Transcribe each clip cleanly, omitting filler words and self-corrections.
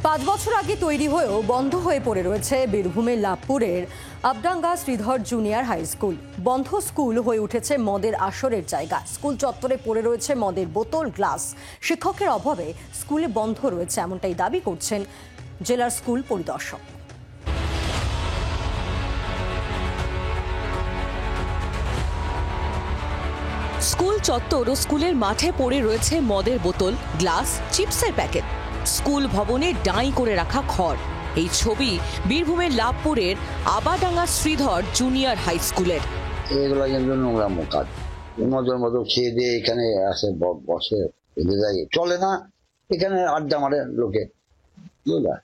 5 বছর আগে তৈরি হয়েও বন্ধ হয়ে পড়ে রয়েছে বীরভূমের লাভপুরের আবডাঙ্গা শ্রীধর জুনিয়র হাই স্কুল। বন্ধ স্কুল হয়ে উঠেছে মদের আসরের জায়গা। স্কুল চত্বরে পড়ে রয়েছে মদের বোতল, গ্লাস। শিক্ষকের অভাবে স্কুলে বন্ধ রয়েছে, এমনটাই দাবি করছেন জেলার স্কুল পরিদর্শক। স্কুল চত্বর ও স্কুলের মাঠে পড়ে রয়েছে মদের বোতল, গ্লাস, চিপসের প্যাকেট। স্কুল ভবনে ডাঁই করে রাখা খড়। এই ছবি বীরভূমের লাভপুরের আবাডাঙ্গা শ্রীধর জুনিয়র হাই স্কুলের। এগুলো কিন্তু নোংরা কাজ। মদের মতো খেয়ে দিয়ে এখানে আসে, বসে, চলে না, এখানে আড্ডা মারে লোকে।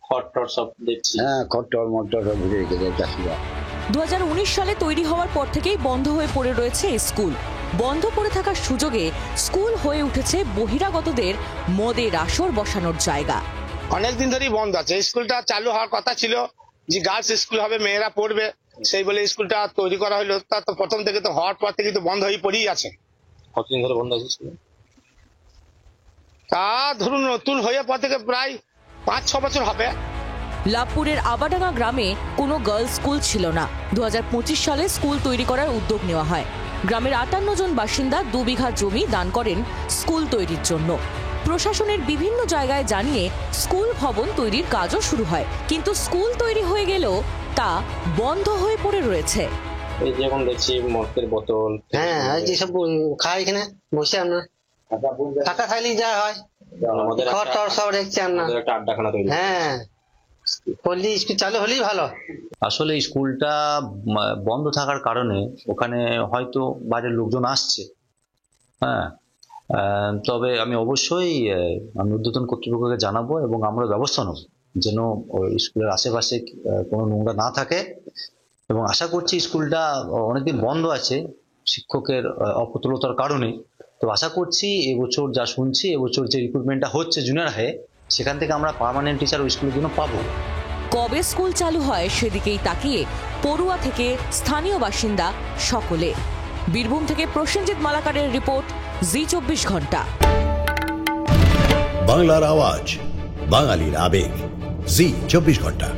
খড় সব দেখছি। হ্যাঁ, খড় মটর সব ঘুরে রেখে দেয় চাষিরা। 2019 সালে তৈরি হওয়ার পর থেকেই বন্ধ হয়ে পড়ে রয়েছে এই স্কুল। বন্ধ পড়ে থাকার সুযোগে স্কুল হয়ে উঠেছে বহিরাগতদের মদের আসর বসানোর জায়গা। অনেকদিন ধরেই বন্ধ আছে। স্কুলটা চালু হওয়ার কথা ছিল যে গার্লস স্কুল হবে, মেয়েরা পড়বে, সেই বলে স্কুলটা তৈরি করা হলো। তা তো প্রথম থেকে তো হওয়ার পর থেকে তো বন্ধ হয়ে পড়েই আছে। কতদিন ধরে বন্ধ আছে স্কুল? তা ধরুন নতুন হয়ে পর থেকে প্রায় 5-6 বছর হবে। লাভপুরের আবাডাঙ্গা গ্রামে কোনো গার্লস স্কুল ছিল না। 2025 সালে স্কুল তৈরি করার উদ্যোগ নেওয়া হয়। গ্রামের 58 জন বাসিন্দা 2 বিঘা জমি দান করেন স্কুল তৈরির জন্য। প্রশাসনের বিভিন্ন জায়গায় জানিয়ে স্কুল ভবন তৈরির কাজও শুরু হয়, কিন্তু স্কুল তৈরি হয়ে গেলেও তা বন্ধ হয়ে পড়ে রয়েছে। এই যে এখন দেখছি মদের বোতল, হ্যাঁ, যেসব খাই এখানে বসে আমরা টাকা খাইলেই যা হয়, খড় সব রেখেছি আমরা। একটা আড্ডাখানা তৈরি। হ্যাঁ, পল্লী স্কুল চালু হলেই ভালো। আসলে স্কুলটা বন্ধ থাকার কারণে ওখানে হয়তো বাইরের লোকজন আসছে। হ্যাঁ, তবে আমি অবশ্যই ঊর্ধ্বতন কর্তৃপক্ষকে জানাবো এবং আমরা ব্যবস্থা নেব যেন স্কুলের আশেপাশে কোনো নোংরা না থাকে। এবং আশা করছি স্কুলটা অনেকদিন বন্ধ আছে শিক্ষকের অপতুলতার কারণে। তো আশা করছি এবছর যা শুনছি, এবছর যে রিক্রুটমেন্টটা হচ্ছে জুনিয়র হাই, সেখান থেকে আমরা পার্মানেন্ট টিচার ওই স্কুলের জন্য পাবো। কবে স্কুল চালু হয় সেদিকেই তাকিয়ে পড়ুয়া থেকে স্থানীয় বাসিন্দা সকলে। বীরভূম থেকে প্রসেনজিৎ মালাকারের রিপোর্ট, জি 24 ঘন্টা। বাংলার আওয়াজ, বাঙালির আবেগ, জি 24 ঘন্টা।